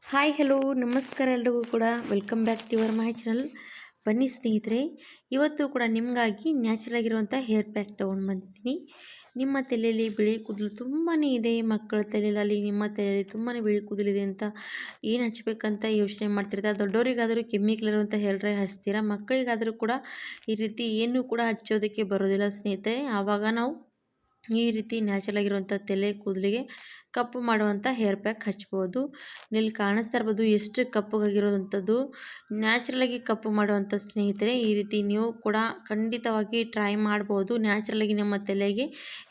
Hi hello ನಮಸ್ಕಾರ ಎಲ್ರಿಗೂ ಕೂಡ welcome back to your my channel. ಬನ್ನಿ ಸ್ನೇಹಿತರೆ, ಇವತ್ತು ಕೂಡ ನಿಮಗಾಗಿ ನ್ಯಾಚುರಲ್ ಆಗಿರುವಂಥ ಹೇರ್ ಪ್ಯಾಕ್ ತೊಗೊಂಡು ಬಂದಿದ್ದೀನಿ. ನಿಮ್ಮ ತಲೆಯಲ್ಲಿ ಬಿಳಿ ಕೂದಲು ತುಂಬಾ ಇದೆ, ಮಕ್ಕಳ ತಲೆಯಲ್ಲಿ ನಿಮ್ಮ ತಲೆಯಲ್ಲಿ ತುಂಬಾ ಬಿಳಿ ಕೂದಲಿದೆ ಅಂತ ಏನು ಹಚ್ಚಬೇಕಂತ ಯೋಚನೆ ಮಾಡ್ತಿರ್ತಾರೆ. ದೊಡ್ಡವರಿಗಾದರೂ ಕೆಮಿಕಲ್ ಇರುವಂಥ ಹೇರ್ ಡ್ರೈ ಹಚ್ತೀರಾ, ಮಕ್ಕಳಿಗಾದರೂ ಕೂಡ ಈ ರೀತಿ ಏನೂ ಕೂಡ ಹಚ್ಚೋದಕ್ಕೆ ಬರೋದಿಲ್ಲ ಸ್ನೇಹಿತರೆ. ಆವಾಗ ನಾವು ಈ ರೀತಿ ನ್ಯಾಚುರಲ್ ಆಗಿರುವಂಥ ತಲೆ ಕೂದಲಿಗೆ ಕಪ್ಪು ಮಾಡುವಂಥ ಹೇರ್ ಪ್ಯಾಕ್ ಹಚ್ಬೋದು. ಇಲ್ಲಿ ಕಾಣಿಸ್ತಾ ಇರ್ಬೋದು ಎಷ್ಟು ಕಪ್ಪಗಾಗಿರೋದಂಥದ್ದು, ನ್ಯಾಚುರಲಾಗಿ ಕಪ್ಪು ಮಾಡುವಂಥ ಸ್ನೇಹಿತರೆ. ಈ ರೀತಿ ನೀವು ಕೂಡ ಖಂಡಿತವಾಗಿ ಟ್ರೈ ಮಾಡ್ಬೋದು. ನ್ಯಾಚುರಲಾಗಿ ನಿಮ್ಮ ತಲೆಗೆ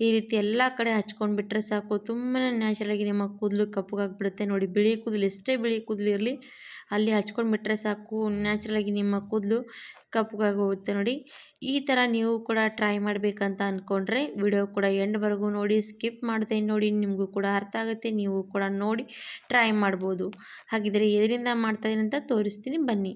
ಈ ರೀತಿ ಎಲ್ಲ ಕಡೆ ಹಚ್ಕೊಂಡ್ಬಿಟ್ರೆ ಸಾಕು, ತುಂಬಾ ನ್ಯಾಚುರಲಾಗಿ ನಿಮ್ಮ ಕೂದಲು ಕಪ್ಪಗಾಗ್ಬಿಡುತ್ತೆ. ನೋಡಿ, ಬಿಳಿ ಕೂದಲು ಎಷ್ಟೇ ಬಿಳಿ ಕೂದಲು ಇರಲಿ ಅಲ್ಲಿ ಹಚ್ಕೊಂಡ್ಬಿಟ್ರೆ ಸಾಕು, ನ್ಯಾಚುರಲಾಗಿ ನಿಮ್ಮ ಕೂದಲು ಕಪ್ಪಗಾಗಿ ಹೋಗುತ್ತೆ. ನೋಡಿ, ಈ ಥರ ನೀವು ಕೂಡ ಟ್ರೈ ಮಾಡಬೇಕಂತ ಅಂದ್ಕೊಂಡ್ರೆ ವಿಡಿಯೋ ಕೂಡ ಎಂಡ್ವರೆಗೂ ನೋಡಿ, ಸ್ಕಿಪ್ ಮಾಡದೆ ನೋಡಿ, ನಿಮಗೂ ಕೂಡ ಅರ್ಥ ಆಗುತ್ತೆ. ನೀವು ಕೂಡ ನೋಡಿ ಟ್ರೈ ಮಾಡ್ಬೋದು. ಹಾಗಿದ್ರೆ ಎದರಿಂದ ಮಾಡ್ತಾಯಿದ್ದೀನಿ ಅಂತ ತೋರಿಸ್ತೀನಿ ಬನ್ನಿ.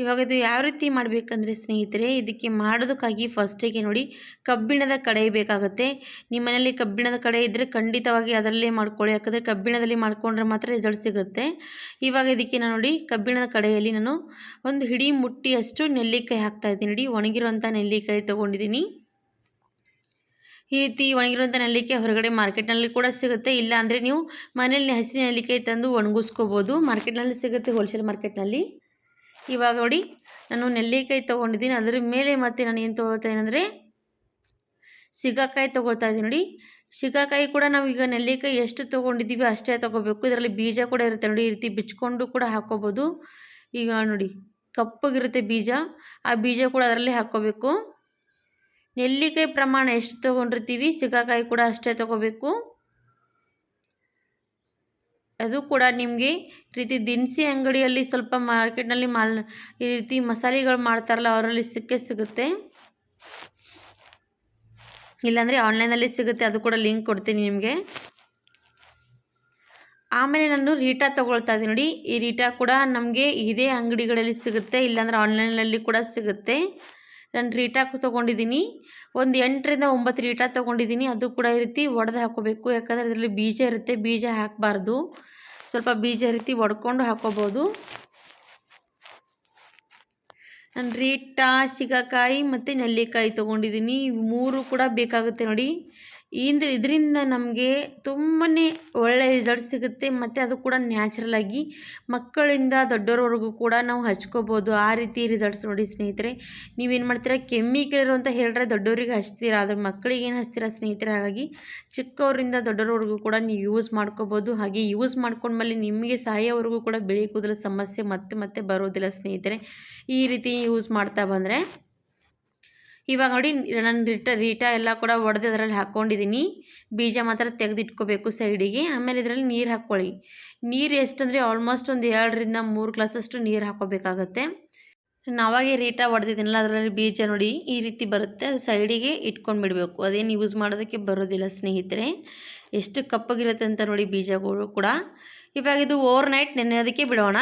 ಇವಾಗ ಇದು ಯಾವ ರೀತಿ ಮಾಡಬೇಕಂದ್ರೆ ಸ್ನೇಹಿತರೆ, ಇದಕ್ಕೆ ಮಾಡೋದಕ್ಕಾಗಿ ಫಸ್ಟಿಗೆ ನೋಡಿ ಕಬ್ಬಿಣದ ಕಡಾಯಿ ಬೇಕಾಗುತ್ತೆ. ನಿಮ್ಮ ಮನೆಯಲ್ಲಿ ಕಬ್ಬಿಣದ ಕಡಾಯಿ ಇದ್ದರೆ ಖಂಡಿತವಾಗಿ ಅದರಲ್ಲೇ ಮಾಡ್ಕೊಳ್ಳಿ, ಯಾಕಂದರೆ ಕಬ್ಬಿಣದಲ್ಲಿ ಮಾಡ್ಕೊಂಡ್ರೆ ಮಾತ್ರ ರಿಸಲ್ಟ್ ಸಿಗುತ್ತೆ. ಇವಾಗ ಇದಕ್ಕೆ ನಾನು ನೋಡಿ ಕಬ್ಬಿಣದ ಕಡಾಯಿಯಲ್ಲಿ ನಾನು ಒಂದು ಹಿಡಿ ಮುಟ್ಟಿಯಷ್ಟು ನೆಲ್ಲಿಕಾಯಿ ಹಾಕ್ತಾಯಿದ್ದೀನಿ. ನೋಡಿ, ಒಣಗಿರುವಂಥ ನೆಲ್ಲಿಕಾಯಿ ತೊಗೊಂಡಿದ್ದೀನಿ. ಈ ರೀತಿ ಒಣಗಿರುವಂಥ ನೆಲ್ಲಿಕಾಯಿ ಹೊರಗಡೆ ಮಾರ್ಕೆಟ್ನಲ್ಲಿ ಕೂಡ ಸಿಗುತ್ತೆ, ಇಲ್ಲ ಅಂದರೆ ನೀವು ಮನೆಯಲ್ಲಿ ಹಸಿ ನೆಲ್ಲಿಕಾಯಿ ತಂದು ಒಣಗಿಸ್ಕೋಬೋದು. ಮಾರ್ಕೆಟ್ನಲ್ಲಿ ಸಿಗುತ್ತೆ, ಹೋಲ್ಸೇಲ್ ಮಾರ್ಕೆಟ್ನಲ್ಲಿ. ಇವಾಗ ನೋಡಿ ನಾನು ನೆಲ್ಲಿಕಾಯಿ ತೊಗೊಂಡಿದ್ದೀನಿ, ಅದರ ಮೇಲೆ ಮತ್ತೆ ನಾನು ಏನು ತೊಗೊಳ್ತಾ ಏನಂದರೆ ಸಿಗಾಕಾಯಿ ತೊಗೊಳ್ತಾ ಇದ್ದೀನಿ. ನೋಡಿ, ಸಿಗಾಕಾಯಿ ಕೂಡ ನಾವು ಈಗ ನೆಲ್ಲಿಕಾಯಿ ಎಷ್ಟು ತೊಗೊಂಡಿದ್ದೀವಿ ಅಷ್ಟೇ ತೊಗೋಬೇಕು. ಇದರಲ್ಲಿ ಬೀಜ ಕೂಡ ಇರುತ್ತೆ ನೋಡಿ, ಈ ರೀತಿ ಬಿಚ್ಕೊಂಡು ಕೂಡ ಹಾಕ್ಕೋಬೋದು. ಈಗ ನೋಡಿ ಕಪ್ಪಗಿರುತ್ತೆ ಬೀಜ, ಆ ಬೀಜ ಕೂಡ ಅದರಲ್ಲೇ ಹಾಕ್ಕೋಬೇಕು. ನೆಲ್ಲಿಕಾಯಿ ಪ್ರಮಾಣ ಎಷ್ಟು ತೊಗೊಂಡಿರ್ತೀವಿ ಸಿಗಾಕಾಯಿ ಕೂಡ ಅಷ್ಟೇ ತೊಗೋಬೇಕು. ಅದು ಕೂಡ ನಿಮಗೆ ಈ ರೀತಿ ದಿನಸಿ ಅಂಗಡಿಯಲ್ಲಿ ಸ್ವಲ್ಪ ಮಾರ್ಕೆಟ್ನಲ್ಲಿ ಈ ರೀತಿ ಮಸಾಲೆಗಳು ಮಾಡ್ತಾರಲ್ಲ ಅವರಲ್ಲಿ ಸಿಗುತ್ತೆ, ಇಲ್ಲಾಂದರೆ ಆನ್ಲೈನಲ್ಲಿ ಸಿಗುತ್ತೆ, ಅದು ಕೂಡ ಲಿಂಕ್ ಕೊಡ್ತೀನಿ ನಿಮಗೆ. ಆಮೇಲೆ ನಾನು ರೀಟಾ ತೊಗೊಳ್ತಾ ಇದ್ದೀನಿ. ನೋಡಿ, ಈ ರೀಟಾ ಕೂಡ ನಮಗೆ ಇದೇ ಅಂಗಡಿಗಳಲ್ಲಿ ಸಿಗುತ್ತೆ, ಇಲ್ಲಾಂದರೆ ಆನ್ಲೈನಲ್ಲಿ ಕೂಡ ಸಿಗುತ್ತೆ. ನಾನು ರೀಟಾ ತೊಗೊಂಡಿದ್ದೀನಿ, ಒಂದು 8ರಿಂದ 9 ರೀಟಾ ತೊಗೊಂಡಿದ್ದೀನಿ. ಅದು ಕೂಡ ಈ ರೀತಿ ಒಡೆದು ಹಾಕ್ಕೋಬೇಕು, ಯಾಕಂದರೆ ಇದರಲ್ಲಿ ಬೀಜ ಇರುತ್ತೆ, ಬೀಜ ಹಾಕಬಾರ್ದು. ಸ್ವಲ್ಪ ಬೀಜ ರೀತಿ ಒಡ್ಕೊಂಡು ಹಾಕ್ಕೋಬೋದು. ನಾನು ರೀಟಾ, ಸಿಗಾಕಾಯಿ ಮತ್ತು ನೆಲ್ಲಿಕಾಯಿ ತೊಗೊಂಡಿದ್ದೀನಿ, ಮೂರು ಕೂಡ ಬೇಕಾಗುತ್ತೆ. ನೋಡಿ, ಇದರಿಂದ ನಮಗೆ ತುಂಬಾ ಒಳ್ಳೆಯ ರಿಸಲ್ಟ್ ಸಿಗುತ್ತೆ, ಮತ್ತು ಅದು ಕೂಡ ನ್ಯಾಚುರಲಾಗಿ ಮಕ್ಕಳಿಂದ ದೊಡ್ಡವರವರೆಗೂ ಕೂಡ ನಾವು ಹಚ್ಕೋಬೋದು. ಆ ರೀತಿ ರಿಸಲ್ಟ್ಸ್ ನೋಡಿ ಸ್ನೇಹಿತರೆ. ನೀವೇನು ಮಾಡ್ತೀರಾ, ಕೆಮಿಕಲ್ ಇರುವಂಥ ಹೇರ್ ಡ್ರೈ ದೊಡ್ಡವರಿಗೆ ಹಚ್ತೀರಾ, ಆದರೆ ಮಕ್ಕಳಿಗೆ ಏನು ಹಚ್ತೀರಾ ಸ್ನೇಹಿತರೆ. ಹಾಗಾಗಿ ಚಿಕ್ಕವರಿಂದ ದೊಡ್ಡವರವರೆಗೂ ಕೂಡ ನೀವು ಯೂಸ್ ಮಾಡ್ಕೋಬೋದು. ಹಾಗೆ ಯೂಸ್ ಮಾಡ್ಕೊಂಡ್ಮೇಲೆ ನಿಮಗೆ ಸಾಯೋವರೆಗೂ ಕೂಡ ಬಿಳಿ ಕೂದಲ ಸಮಸ್ಯೆ ಮತ್ತೆ ಬರೋದಿಲ್ಲ ಸ್ನೇಹಿತರೆ, ಈ ರೀತಿ ಯೂಸ್ ಮಾಡ್ತಾ ಬಂದರೆ. ಇವಾಗ ನೋಡಿ ನಾನು ರೀಟಾ ಎಲ್ಲ ಕೂಡ ಒಡೆದು ಅದರಲ್ಲಿ ಹಾಕ್ಕೊಂಡಿದ್ದೀನಿ, ಬೀಜ ಮಾತ್ರ ತೆಗೆದಿಟ್ಕೋಬೇಕು ಸೈಡಿಗೆ. ಆಮೇಲೆ ಇದರಲ್ಲಿ ನೀರು ಹಾಕ್ಕೊಳ್ಳಿ. ನೀರು ಎಷ್ಟಂದರೆ ಆಲ್ಮೋಸ್ಟ್ ಒಂದು 2ರಿಂದ 3 ಗ್ಲಾಸಷ್ಟು ನೀರು ಹಾಕ್ಕೋಬೇಕಾಗತ್ತೆ. ನಾನು ಆವಾಗೇ ರೀಟಾ ಹೊಡೆದಿದ್ದೀನಲ್ಲ ಅದರಲ್ಲಿ ಬೀಜ ನೋಡಿ ಈ ರೀತಿ ಬರುತ್ತೆ, ಅದು ಸೈಡಿಗೆ ಇಟ್ಕೊಂಡ್ಬಿಡಬೇಕು. ಅದೇನು ಯೂಸ್ ಮಾಡೋದಕ್ಕೆ ಬರೋದಿಲ್ಲ ಸ್ನೇಹಿತರೆ. ಎಷ್ಟು ಕಪ್ಪಗಿರುತ್ತೆ ಅಂತ ನೋಡಿ ಬೀಜಗಳು ಕೂಡ. ಇವಾಗ ಇದು ಓವರ್ನೈಟ್ ನೆನೆಯೋದಕ್ಕೆ ಬಿಡೋಣ.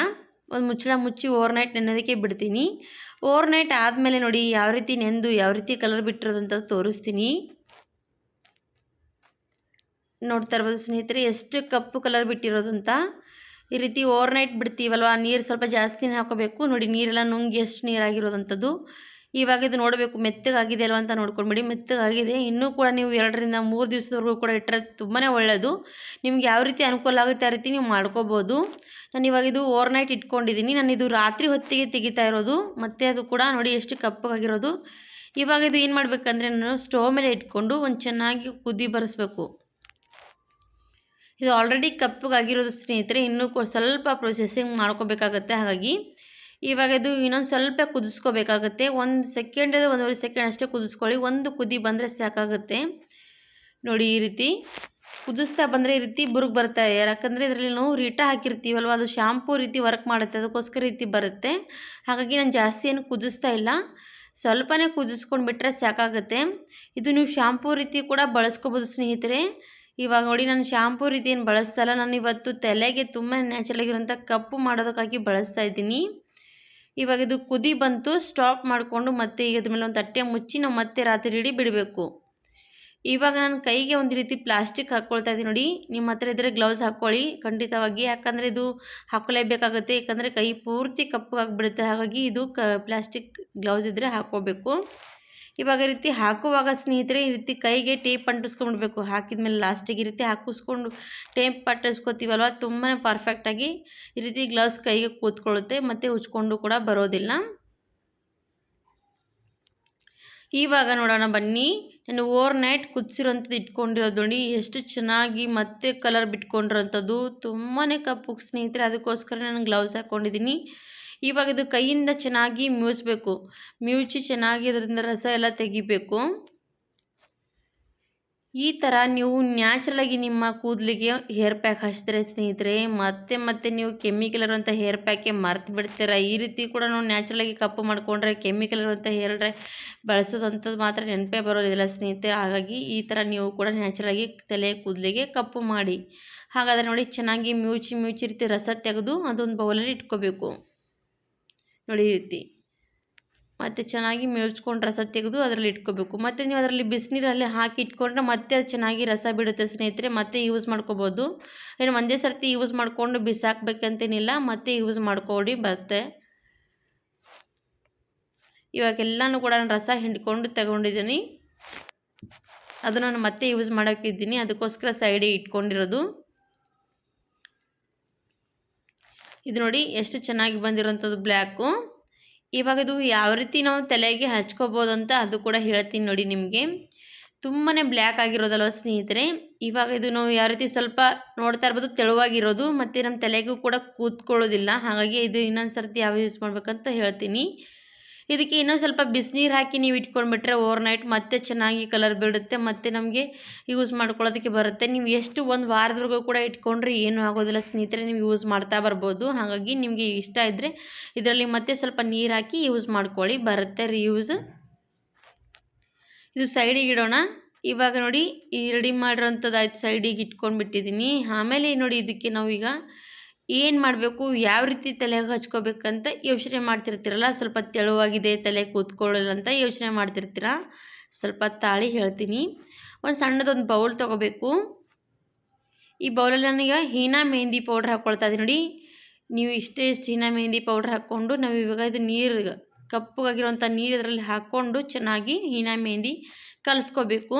ಒಂದು ಮುಚ್ಚಳ ಮುಚ್ಚಿ ಓವರ್ನೈಟ್ ನೆನೆಯೋದಕ್ಕೆ ಬಿಡ್ತೀನಿ. ಓವರ್ನೈಟ್ ಆದಮೇಲೆ ನೋಡಿ ಯಾವ ರೀತಿ ನೆಂದು ಯಾವ ರೀತಿ ಕಲರ್ ಬಿಟ್ಟಿರೋದಂತ ತೋರಿಸ್ತೀನಿ. ನೋಡ್ತಾ ಇರ್ಬೋದು ಸ್ನೇಹಿತರೆ ಎಷ್ಟು ಕಪ್ಪು ಕಲರ್ ಬಿಟ್ಟಿರೋದು ಅಂತ. ಈ ರೀತಿ ಓವರ್ನೈಟ್ ಬಿಡ್ತೀವಲ್ವ, ನೀರು ಸ್ವಲ್ಪ ಜಾಸ್ತಿನೇ ಹಾಕೋಬೇಕು. ನೋಡಿ, ನೀರೆಲ್ಲ ನುಂಗಿ ಎಷ್ಟು ನೀರಾಗಿರೋದಂಥದ್ದು. ಇವಾಗ ಇದು ನೋಡಬೇಕು ಮೆತ್ತಗಾಗಿದೆ ಅಲ್ವ ಅಂತ ನೋಡ್ಕೊಂಡ್ಬಿಡಿ. ಮೆತ್ತಗಾಗಿದೆ, ಇನ್ನೂ ಕೂಡ ನೀವು 2ರಿಂದ 3 ದಿವಸದವರೆಗೂ ಕೂಡ ಇಟ್ಟರೆ ತುಂಬಾ ಒಳ್ಳೆಯದು. ನಿಮ್ಗೆ ಯಾವ ರೀತಿ ಅನುಕೂಲ ಆಗುತ್ತೆ ಆ ರೀತಿ ನೀವು ಮಾಡ್ಕೋಬೋದು. ನಾನು ಇವಾಗ ಇದು ಓವರ್ನೈಟ್ ಇಟ್ಕೊಂಡಿದ್ದೀನಿ. ನಾನು ಇದು ರಾತ್ರಿ ಹೊತ್ತಿಗೆ ತೆಗಿತಾ ಇರೋದು, ಮತ್ತು ಅದು ಕೂಡ ನೋಡಿ ಎಷ್ಟು ಕಪ್ಪಗಾಗಿರೋದು. ಇವಾಗ ಇದು ಏನು ಮಾಡಬೇಕಂದ್ರೆ ನಾನು ಸ್ಟವ್ ಮೇಲೆ ಇಟ್ಕೊಂಡು ಒಂದು ಚೆನ್ನಾಗಿ ಕುದಿ ಬರಿಸ್ಬೇಕು. ಇದು ಆಲ್ರೆಡಿ ಕಪ್ಪಗಾಗಿರೋದು ಸ್ನೇಹಿತರೆ, ಇನ್ನೂ ಸ್ವಲ್ಪ ಪ್ರೊಸೆಸಿಂಗ್ ಮಾಡ್ಕೋಬೇಕಾಗತ್ತೆ. ಹಾಗಾಗಿ ಇವಾಗ ಇದು ಇನ್ನೊಂದು ಸ್ವಲ್ಪ ಕುದಿಸ್ಕೋಬೇಕಾಗತ್ತೆ. 1 ಸೆಕೆಂಡ್ 1.5 ಸೆಕೆಂಡ್ ಅಷ್ಟೇ ಕುದಿಸ್ಕೊಳ್ಳಿ. ಒಂದು ಕುದಿ ಬಂದರೆ ಸಾಕಾಗುತ್ತೆ. ನೋಡಿ, ಈ ರೀತಿ ಕುದಿಸ್ತಾ ಬಂದರೆ ಈ ರೀತಿ ಬುರುಗ್ ಬರ್ತಾ, ಯಾಕಂದರೆ ಇದರಲ್ಲಿ ನಾವು ರೀಟಾ ಹಾಕಿರ್ತೀವಲ್ವ, ಅದು ಶಾಂಪೂ ರೀತಿ ವರ್ಕ್ ಮಾಡುತ್ತೆ, ಅದಕ್ಕೋಸ್ಕರ ರೀತಿ ಬರುತ್ತೆ. ಹಾಗಾಗಿ ನಾನು ಜಾಸ್ತಿ ಏನು ಕುದಿಸ್ತಾ ಇಲ್ಲ, ಸ್ವಲ್ಪನೇ ಕುದಿಸ್ಕೊಂಡು ಬಿಟ್ಟರೆ ಸಾಕಾಗುತ್ತೆ. ಇದು ನೀವು ಶಾಂಪೂ ರೀತಿ ಕೂಡ ಬಳಸ್ಕೋಬೋದು ಸ್ನೇಹಿತರೆ. ಇವಾಗ ನೋಡಿ ನಾನು ಶಾಂಪೂ ರೀತಿ ಏನು ಬಳಸ್ತಾ ಇಲ್ಲ, ನಾನು ಇವತ್ತು ತಲೆಗೆ ತುಂಬ ನ್ಯಾಚುರಲಾಗಿರೋಂಥ ಕಪ್ಪು ಮಾಡೋದಕ್ಕಾಗಿ ಬಳಸ್ತಾ ಇದ್ದೀನಿ. ಇವಾಗ ಇದು ಕುದಿ ಬಂತು, ಸ್ಟಾಪ್ ಮಾಡಿಕೊಂಡು ಮತ್ತೆ ಈಗ ಅದ್ರ ಮೇಲೆ ಒಂದು ತಟ್ಟೆ ಮುಚ್ಚಿ ನಾವು ಮತ್ತೆ ರಾತ್ರಿ ಇಡೀ ಬಿಡಬೇಕು. ಇವಾಗ ನಾನು ಕೈಗೆ ಒಂದು ರೀತಿ ಪ್ಲಾಸ್ಟಿಕ್ ಹಾಕ್ಕೊಳ್ತಾ ಇದ್ದೀನಿ ನೋಡಿ. ನಿಮ್ಮ ಹತ್ರ ಇದ್ದರೆ ಗ್ಲೌಸ್ ಹಾಕ್ಕೊಳ್ಳಿ ಖಂಡಿತವಾಗಿ, ಯಾಕಂದರೆ ಇದು ಹಾಕ್ಕೊಳ್ಳೇಬೇಕಾಗುತ್ತೆ. ಯಾಕಂದರೆ ಕೈ ಪೂರ್ತಿ ಕಪ್ಪಗಾಗಿಬಿಡುತ್ತೆ, ಹಾಗಾಗಿ ಇದು ಪ್ಲಾಸ್ಟಿಕ್ ಗ್ಲೌಸ್ ಇದ್ದರೆ ಹಾಕ್ಕೋಬೇಕು. ಇವಾಗ ಈ ರೀತಿ ಹಾಕುವಾಗ ಸ್ನೇಹಿತರೆ ಈ ರೀತಿ ಕೈಗೆ ಟೇಪ್ ಅಂಟಿಸ್ಕೊಂಡ್ಬಿಡ್ಬೇಕು. ಹಾಕಿದ ಮೇಲೆ ಲಾಸ್ಟಿಗೆ ಈ ರೀತಿ ಹಾಕಿಸ್ಕೊಂಡು ಟೇಪ್ ಅಂಟಿಸ್ಕೊತೀವಲ್ವ, ತುಂಬಾ ಪರ್ಫೆಕ್ಟಾಗಿ ಈ ರೀತಿ ಗ್ಲೌಸ್ ಕೈಗೆ ಕೂತ್ಕೊಳ್ಳುತ್ತೆ ಮತ್ತು ಉಜ್ಕೊಂಡು ಕೂಡ ಬರೋದಿಲ್ಲ. ಇವಾಗ ನೋಡೋಣ ಬನ್ನಿ. ನಾನು ಓವರ್ ನೈಟ್ ಕುದಿಸಿರೋಂಥದ್ದು ಇಟ್ಕೊಂಡಿರೋದು ನೋಡಿ, ಎಷ್ಟು ಚೆನ್ನಾಗಿ ಮತ್ತೆ ಕಲರ್ ಬಿಟ್ಕೊಂಡಿರೋಂಥದ್ದು, ತುಂಬಾ ಕಪ್ಪು ಸ್ನೇಹಿತರೆ. ಅದಕ್ಕೋಸ್ಕರ ನಾನು ಗ್ಲೌಸ್ ಹಾಕ್ಕೊಂಡಿದ್ದೀನಿ. ಇವಾಗ ಇದು ಕೈಯಿಂದ ಚೆನ್ನಾಗಿ ಮ್ಯೂಚಬೇಕು, ಮ್ಯೂಚಿ ಚೆನ್ನಾಗಿ ಅದರಿಂದ ರಸ ಎಲ್ಲ ತೆಗಿಬೇಕು. ಈ ಥರ ನೀವು ನ್ಯಾಚುರಲಾಗಿ ನಿಮ್ಮ ಕೂದಲಿಗೆ ಹೇರ್ ಪ್ಯಾಕ್ ಹಚ್ಚಿದ್ರೆ ಸ್ನೇಹಿತರೆ, ಮತ್ತೆ ನೀವು ಕೆಮಿಕಲ್ ಇರುವಂಥ ಹೇರ್ ಪ್ಯಾಕೆ ಮರ್ತು ಬಿಡ್ತೀರ. ಈ ರೀತಿ ಕೂಡ ನಾವು ನ್ಯಾಚುರಲಾಗಿ ಕಪ್ಪು ಮಾಡಿಕೊಂಡ್ರೆ ಕೆಮಿಕಲ್ ಇರುವಂಥ ಹೇರ್ ಡ್ರೈ ಬಳಸೋದಂಥದ್ದು ಮಾತ್ರ ನೆನಪೇ ಬರೋದಿಲ್ಲ ಸ್ನೇಹಿತರೆ. ಹಾಗಾಗಿ ಈ ಥರ ನೀವು ಕೂಡ ನ್ಯಾಚುರಲಾಗಿ ತಲೆ ಕೂದಲಿಗೆ ಕಪ್ಪು ಮಾಡಿ. ಹಾಗಾದರೆ ನೋಡಿ, ಚೆನ್ನಾಗಿ ಮ್ಯೂಚಿ ರೀತಿ ರಸ ತೆಗೆದು ಅದೊಂದು ಬೌಲಲ್ಲಿ ಇಟ್ಕೋಬೇಕು ನೋಡಿ. ಈ ರೀತಿ ಮತ್ತು ಚೆನ್ನಾಗಿ ಮ್ಯೂಚ್ಕೊಂಡು ರಸ ತೆಗೆದು ಅದರಲ್ಲಿ ಇಟ್ಕೋಬೇಕು. ಮತ್ತು ನೀವು ಅದರಲ್ಲಿ ಬಿಸಿನೀರಲ್ಲಿ ಹಾಕಿ ಇಟ್ಕೊಂಡ್ರೆ ಮತ್ತೆ ಅದು ಚೆನ್ನಾಗಿ ರಸ ಬಿಡುತ್ತೆ ಸ್ನೇಹಿತರೆ. ಮತ್ತೆ ಯೂಸ್ ಮಾಡ್ಕೋಬೋದು. ಏನು ಒಂದೇ ಸರ್ತಿ ಯೂಸ್ ಮಾಡಿಕೊಂಡು ಬಿಸಾಕಬೇಕಂತೇನಿಲ್ಲ, ಮತ್ತೆ ಯೂಸ್ ಮಾಡ್ಕೊಳ್ಳಿ ಬರುತ್ತೆ. ಇವಾಗೆಲ್ಲನೂ ಕೂಡ ನಾನು ರಸ ಹಿಂಡ್ಕೊಂಡು ತಗೊಂಡಿದ್ದೀನಿ. ಅದು ನಾನು ಮತ್ತೆ ಯೂಸ್ ಮಾಡೋಕ್ಕಿದ್ದೀನಿ, ಅದಕ್ಕೋಸ್ಕರ ಸೈಡಿಗೆ ಇಟ್ಕೊಂಡಿರೋದು. ಇದು ನೋಡಿ ಎಷ್ಟು ಚೆನ್ನಾಗಿ ಬಂದಿರೋಂಥದ್ದು ಬ್ಲ್ಯಾಕು. ಇವಾಗ ಇದು ಯಾವ ರೀತಿ ನಾವು ತಲೆಗೆ ಹಚ್ಕೋಬೋದು ಅಂತ ಅದು ಕೂಡ ಹೇಳ್ತೀನಿ ನೋಡಿ ನಿಮಗೆ. ತುಂಬಾ ಬ್ಲ್ಯಾಕ್ ಆಗಿರೋದಲ್ವ ಸ್ನೇಹಿತರೆ. ಇವಾಗ ಇದು ನಾವು ಯಾವ ರೀತಿ ಸ್ವಲ್ಪ ನೋಡ್ತಾ ಇರ್ಬೋದು ತೆಳುವಾಗಿರೋದು, ಮತ್ತು ನಮ್ಮ ತಲೆಗೂ ಕೂಡ ಕೂತ್ಕೊಳ್ಳೋದಿಲ್ಲ. ಹಾಗಾಗಿ ಇದು ಇನ್ನೊಂದು ಸರ್ತಿ ಯಾವ ಯೂಸ್ ಮಾಡ್ಬೇಕಂತ ಹೇಳ್ತೀನಿ. ಇದಕ್ಕೆ ಇನ್ನೊಂದು ಸ್ವಲ್ಪ ಬಿಸಿನೀರು ಹಾಕಿ ನೀವು ಇಟ್ಕೊಂಡ್ಬಿಟ್ರೆ ಓವರ್ ನೈಟ್ ಮತ್ತೆ ಚೆನ್ನಾಗಿ ಕಲರ್ ಬಿಡುತ್ತೆ, ಮತ್ತು ನಮಗೆ ಯೂಸ್ ಮಾಡ್ಕೊಳ್ಳೋದಕ್ಕೆ ಬರುತ್ತೆ. ನೀವು ಎಷ್ಟು ಒಂದು ವಾರದವರೆಗೂ ಕೂಡ ಇಟ್ಕೊಂಡ್ರೆ ಏನೂ ಆಗೋದಿಲ್ಲ ಸ್ನೇಹಿತರೆ, ನೀವು ಯೂಸ್ ಮಾಡ್ತಾ ಬರ್ಬೋದು. ಹಾಗಾಗಿ ನಿಮಗೆ ಇಷ್ಟ ಇದ್ದರೆ ಇದರಲ್ಲಿ ಮತ್ತೆ ಸ್ವಲ್ಪ ನೀರು ಹಾಕಿ ಯೂಸ್ ಮಾಡ್ಕೊಳ್ಳಿ, ಬರುತ್ತೆ ರೀಯೂಸ್. ಇದು ಸೈಡಿಗೆ ಇಡೋಣ. ಇವಾಗ ನೋಡಿ, ಈ ರೆಡಿ ಮಾಡಿರೋಂಥದ್ದು ಆಯ್ತು, ಸೈಡಿಗೆ ಇಟ್ಕೊಂಡ್ಬಿಟ್ಟಿದ್ದೀನಿ. ಆಮೇಲೆ ನೋಡಿ, ಇದಕ್ಕೆ ನಾವೀಗ ಏನು ಮಾಡಬೇಕು, ಯಾವ ರೀತಿ ತಲೆಗೆ ಹಚ್ಕೋಬೇಕಂತ ಯೋಚನೆ ಮಾಡ್ತಿರ್ತೀರಲ್ಲ, ಸ್ವಲ್ಪ ತೆಳುವಾಗಿದೆ ತಲೆ ಕೂತ್ಕೊಳ್ಳಲ್ಲ ಅಂತ ಯೋಚನೆ ಮಾಡ್ತಿರ್ತೀರ. ಸ್ವಲ್ಪ ತಾಳಿ ಹೇಳ್ತೀನಿ. ಒಂದು ಸಣ್ಣದೊಂದು ಬೌಲ್ ತೊಗೋಬೇಕು. ಈ ಬೌಲಲ್ಲಿ ನಾನೀಗ ಹೀನಾ ಮೆಹಂದಿ ಪೌಡ್ರ್ ಹಾಕ್ಕೊಳ್ತಾ ಇದ್ದೀನಿ ನೋಡಿ. ನೀವು ಇಷ್ಟು ಹೀನಾ ಮೆಹಂದಿ ಪೌಡ್ರ್ ಹಾಕ್ಕೊಂಡು ನಾವು ಇವಾಗ ಇದು ನೀರು ಕಪ್ಪಗಾಗಿರೋಂಥ ನೀರು ಇದರಲ್ಲಿ ಹಾಕ್ಕೊಂಡು ಚೆನ್ನಾಗಿ ಹೀನಾ ಮೆಹಂದಿ ಕಲಿಸ್ಕೋಬೇಕು.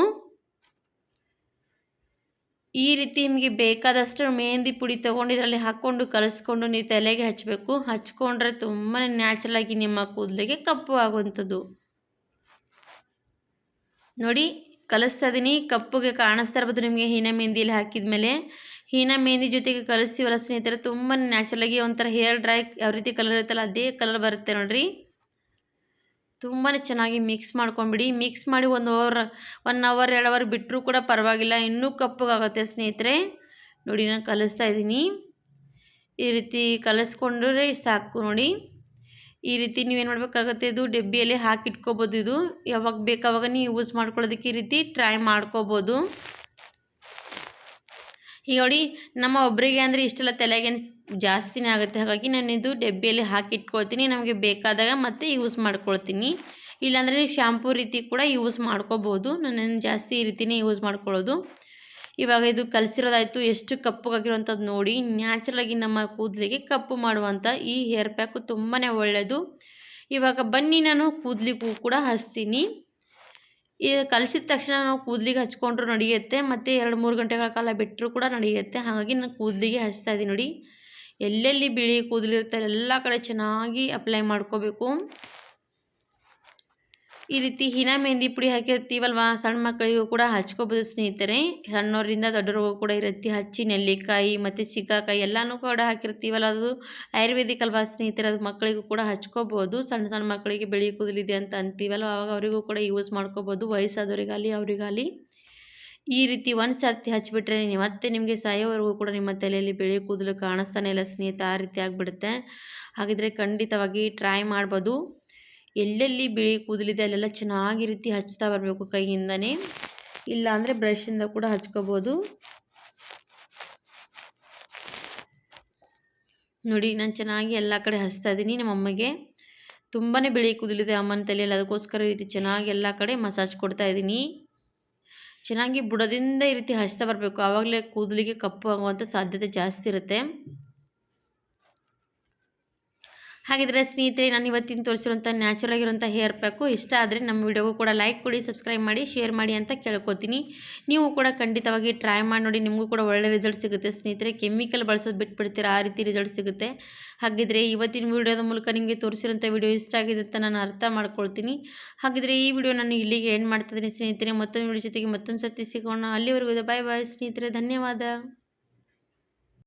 ಈ ರೀತಿ ನಿಮಗೆ ಬೇಕಾದಷ್ಟು ಮೆಹಂದಿ ಪುಡಿ ತೊಗೊಂಡು ಇದರಲ್ಲಿ ಹಾಕ್ಕೊಂಡು ಕಲಿಸ್ಕೊಂಡು ನೀವು ತಲೆಗೆ ಹಚ್ಚಬೇಕು. ಹಚ್ಕೊಂಡ್ರೆ ತುಂಬಾ ನ್ಯಾಚುರಲಾಗಿ ನಿಮ್ಮ ಕೂದಲಿಗೆ ಕಪ್ಪು ಆಗುವಂಥದ್ದು ನೋಡಿ. ಕಲಿಸ್ತಾ ಇದ್ದೀನಿ, ಕಪ್ಪುಗೆ ಕಾಣಿಸ್ತಾ ಇರ್ಬೋದು ನಿಮಗೆ ಹೀನಾ ಮೆಹಂದಿಯಲ್ಲಿ ಹಾಕಿದ ಮೇಲೆ. ಹೀನಾ ಮೆಹಂದಿ ಜೊತೆಗೆ ಕಲಿಸ್ತೀವಲ್ಲ ಸ್ನೇಹಿತರೆ, ತುಂಬಾ ನ್ಯಾಚುರಲಾಗಿ ಒಂಥರ ಹೇರ್ ಡ್ರೈ ಯಾವ ರೀತಿ ಕಲರ್ ಇರುತ್ತಲ್ಲ ಅದೇ ಕಲರ್ ಬರುತ್ತೆ ನೋಡಿರಿ. ತುಂಬಾ ಚೆನ್ನಾಗಿ ಮಿಕ್ಸ್ ಮಾಡ್ಕೊಂಬಿಡಿ. ಮಿಕ್ಸ್ ಮಾಡಿ 1 ಅವರ್ 2 ಅವರ್ ಬಿಟ್ಟರೂ ಕೂಡ ಪರವಾಗಿಲ್ಲ, ಇನ್ನೂ ಕಪ್ಪಗಾಗುತ್ತೆ ಸ್ನೇಹಿತರೆ. ನೋಡಿ ನಾನು ಕಲಿಸ್ತಾ ಇದ್ದೀನಿ. ಈ ರೀತಿ ಕಲಿಸ್ಕೊಂಡ್ರೆ ಸಾಕು ನೋಡಿ. ಈ ರೀತಿ ನೀವೇನು ಮಾಡಬೇಕಾಗುತ್ತೆ, ಇದು ಡಬ್ಬಿಯಲ್ಲಿ ಹಾಕಿಟ್ಕೋಬೋದು. ಇದು ಯಾವಾಗ ಬೇಕಾವಾಗ ನೀವು ಯೂಸ್ ಮಾಡ್ಕೊಳ್ಳೋದಕ್ಕೆ ಈ ರೀತಿ ಟ್ರೈ ಮಾಡ್ಕೋಬೋದು. ಈಗ ನೋಡಿ, ನಮ್ಮ ಒಬ್ಬರಿಗೆ ಅಂದರೆ ಇಷ್ಟೆಲ್ಲ ತಲೆಗೆ ಜಾಸ್ತಿನೇ ಆಗುತ್ತೆ. ಹಾಗಾಗಿ ನಾನು ಇದು ಡಬ್ಬಿಯಲ್ಲಿ ಹಾಕಿಟ್ಕೊಳ್ತೀನಿ, ನಮಗೆ ಬೇಕಾದಾಗ ಮತ್ತೆ ಯೂಸ್ ಮಾಡ್ಕೊಳ್ತೀನಿ. ಇಲ್ಲಾಂದರೆ ನೀವು ಶ್ಯಾಂಪೂ ರೀತಿ ಕೂಡ ಯೂಸ್ ಮಾಡ್ಕೋಬೋದು. ನಾನು ಜಾಸ್ತಿ ಈ ರೀತಿಯೇ ಯೂಸ್ ಮಾಡ್ಕೊಳ್ಳೋದು. ಇವಾಗ ಇದು ಕಲಿಸಿರೋದಾಯಿತು, ಎಷ್ಟು ಕಪ್ಪಗಾಗಿರೋಂಥದ್ದು ನೋಡಿ. ನ್ಯಾಚುರಲಾಗಿ ನಮ್ಮ ಕೂದಲಿಗೆ ಕಪ್ಪು ಮಾಡುವಂಥ ಈ ಹೇರ್ ಪ್ಯಾಕು ತುಂಬಾ ಒಳ್ಳೆಯದು. ಇವಾಗ ಬನ್ನಿ ನಾನು ಕೂದಲಿಗೂ ಕೂಡ ಹಚ್ತೀನಿ. ಇದು ಕಲಿಸಿದ ತಕ್ಷಣ ನಾವು ಕೂದಲಿಗೆ ಹಚ್ಕೊಂಡ್ರೂ ನಡೆಯುತ್ತೆ, ಮತ್ತು 2-3 ಗಂಟೆಗಳ ಕಾಲ ಬಿಟ್ಟರೂ ಕೂಡ ನಡೆಯುತ್ತೆ. ಹಾಗಾಗಿ ನಾನು ಕೂದಲಿಗೆ ಹಚ್ತಾ ಇದ್ದೀನಿ ನೋಡಿ. ಎಲ್ಲೆಲ್ಲಿ ಬಿಳಿ ಕೂದಲಿರುತ್ತೆ ಎಲ್ಲ ಕಡೆ ಚೆನ್ನಾಗಿ ಅಪ್ಲೈ ಮಾಡ್ಕೋಬೇಕು. ಈ ರೀತಿ ಹೀನಾ ಮೆಹಂದಿ ಪುಡಿ ಹಾಕಿರ್ತೀವಲ್ವ, ಸಣ್ಣ ಮಕ್ಕಳಿಗೂ ಕೂಡ ಹಚ್ಕೋಬೋದು ಸ್ನೇಹಿತರೆ. ಸಣ್ಣವರಿಂದ ದೊಡ್ಡವ್ರಿಗೂ ಕೂಡ ಈ ರೀತಿ ಹಚ್ಚಿ ನೆಲ್ಲಿಕಾಯಿ ಮತ್ತು ಸಿಕ್ಕಾಕಾಯಿ ಎಲ್ಲನೂ ಕೂಡ ಹಾಕಿರ್ತೀವಲ್ಲ, ಅದು ಆಯುರ್ವೇದಿಕ್ ಅಲ್ವಾ ಸ್ನೇಹಿತರೆ, ಅದು ಮಕ್ಕಳಿಗೂ ಕೂಡ ಹಚ್ಕೋಬೋದು. ಸಣ್ಣ ಮಕ್ಕಳಿಗೆ ಬಿಳಿ ಕೂದಲಿದೆ ಅಂತ ಅಂತೀವಲ್ವ, ಆವಾಗ ಅವರಿಗೂ ಕೂಡ ಯೂಸ್ ಮಾಡ್ಕೋಬೋದು, ವಯಸ್ಸಾದವರಿಗಾಗಲಿ ಅವರಿಗಾಗಲಿ. ಈ ರೀತಿ ಒಂದು ಸರ್ತಿ ಹಚ್ಚಿಬಿಟ್ರೆ ಮತ್ತೆ ನಿಮಗೆ ಸಾಯೋವರೆಗೂ ಕೂಡ ನಿಮ್ಮ ತಲೆಯಲ್ಲಿ ಬಿಳಿ ಕೂದಲು ಕಾಣಿಸ್ತಾನೆ ಇಲ್ಲ ಸ್ನೇಹಿತ, ಆ ರೀತಿ ಆಗಿಬಿಡುತ್ತೆ. ಹಾಗಿದ್ರೆ ಖಂಡಿತವಾಗಿ ಟ್ರೈ ಮಾಡ್ಬೋದು. ಎಲ್ಲೆಲ್ಲಿ ಬಿಳಿ ಕೂದಲಿದೆ ಅಲ್ಲೆಲ್ಲ ಚೆನ್ನಾಗಿ ರೀತಿ ಹಚ್ತಾ ಬರಬೇಕು ಕೈಯಿಂದನೇ, ಇಲ್ಲ ಅಂದರೆ ಬ್ರಷಿಂದ ಕೂಡ ಹಚ್ಕೋಬೋದು ನೋಡಿ. ನಾನು ಚೆನ್ನಾಗಿ ಎಲ್ಲ ಕಡೆ ಹಚ್ತಾ ಇದ್ದೀನಿ. ನಮ್ಮಮ್ಮಗೆ ತುಂಬಾ ಬಿಳಿ ಕೂದಲಿದೆ ಅಮ್ಮನ ತಲೆಯಲ್ಲಿ, ಅದಕ್ಕೋಸ್ಕರ ಈ ರೀತಿ ಚೆನ್ನಾಗಿ ಎಲ್ಲ ಕಡೆ ಮಸಾಜ್ ಕೊಡ್ತಾ ಇದ್ದೀನಿ. ಚೆನ್ನಾಗಿ ಬುಡದಿಂದ ಈ ರೀತಿ ಹಚ್ತಾ ಬರಬೇಕು. ಆವಾಗಲೇ ಕೂದಲಿಗೆ ಕಪ್ಪು ಆಗುವಂಥ ಸಾಧ್ಯತೆ ಜಾಸ್ತಿ ಇರುತ್ತೆ. ಹಾಗಿದ್ರೆ ಸ್ನೇಹಿತರೆ, ನಾನು ಇವತ್ತಿನ ತೋರಿಸಿರುವಂಥ ನ್ಯಾಚುರಲ್ ಆಗಿರುವಂಥ ಹೇರ್ ಪ್ಯಾಕು ಇಷ್ಟ ಆದರೆ ನಮ್ಮ ವಿಡಿಯೋಗೂ ಕೂಡ ಲೈಕ್ ಕೊಡಿ, ಸಬ್ಸ್ಕ್ರೈಬ್ ಮಾಡಿ, ಶೇರ್ ಮಾಡಿ ಅಂತ ಕೇಳ್ಕೊತೀನಿ. ನೀವು ಕೂಡ ಖಂಡಿತವಾಗಿ ಟ್ರೈ ಮಾಡಿ ನೋಡಿ, ನಿಮಗೂ ಕೂಡ ಒಳ್ಳೆ ರಿಸಲ್ಟ್ ಸಿಗುತ್ತೆ ಸ್ನೇಹಿತರೆ. ಕೆಮಿಕಲ್ ಬಳಸೋದು ಬಿಟ್ಬಿಡ್ತೀರಾ, ಆ ರೀತಿ ರಿಸಲ್ಟ್ ಸಿಗುತ್ತೆ. ಹಾಗಿದ್ರೆ ಇವತ್ತಿನ ವಿಡಿಯೋದ ಮೂಲಕ ನಿಮಗೆ ತೋರಿಸಿರೋಂಥ ವಿಡಿಯೋ ಇಷ್ಟ ಆಗಿದೆ ಅಂತ ನಾನು ಅರ್ಥ ಮಾಡ್ಕೊಳ್ತೀನಿ. ಹಾಗಿದ್ರೆ ಈ ವಿಡಿಯೋ ನಾನು ಇಲ್ಲಿಗೆ ಎಂಡ್ ಮಾಡ್ತಿದ್ದೀನಿ ಸ್ನೇಹಿತರೆ. ಮತ್ತೊಂದು ವಿಡಿಯೋ ಜೊತೆಗೆ ಮತ್ತೊಂದು ಸರ್ತಿ ಸಿಗೋಣ. ಅಲ್ಲಿವರೆಗೂ ಬಾಯ್ ಬಾಯ್ ಸ್ನೇಹಿತರೆ, ಧನ್ಯವಾದ.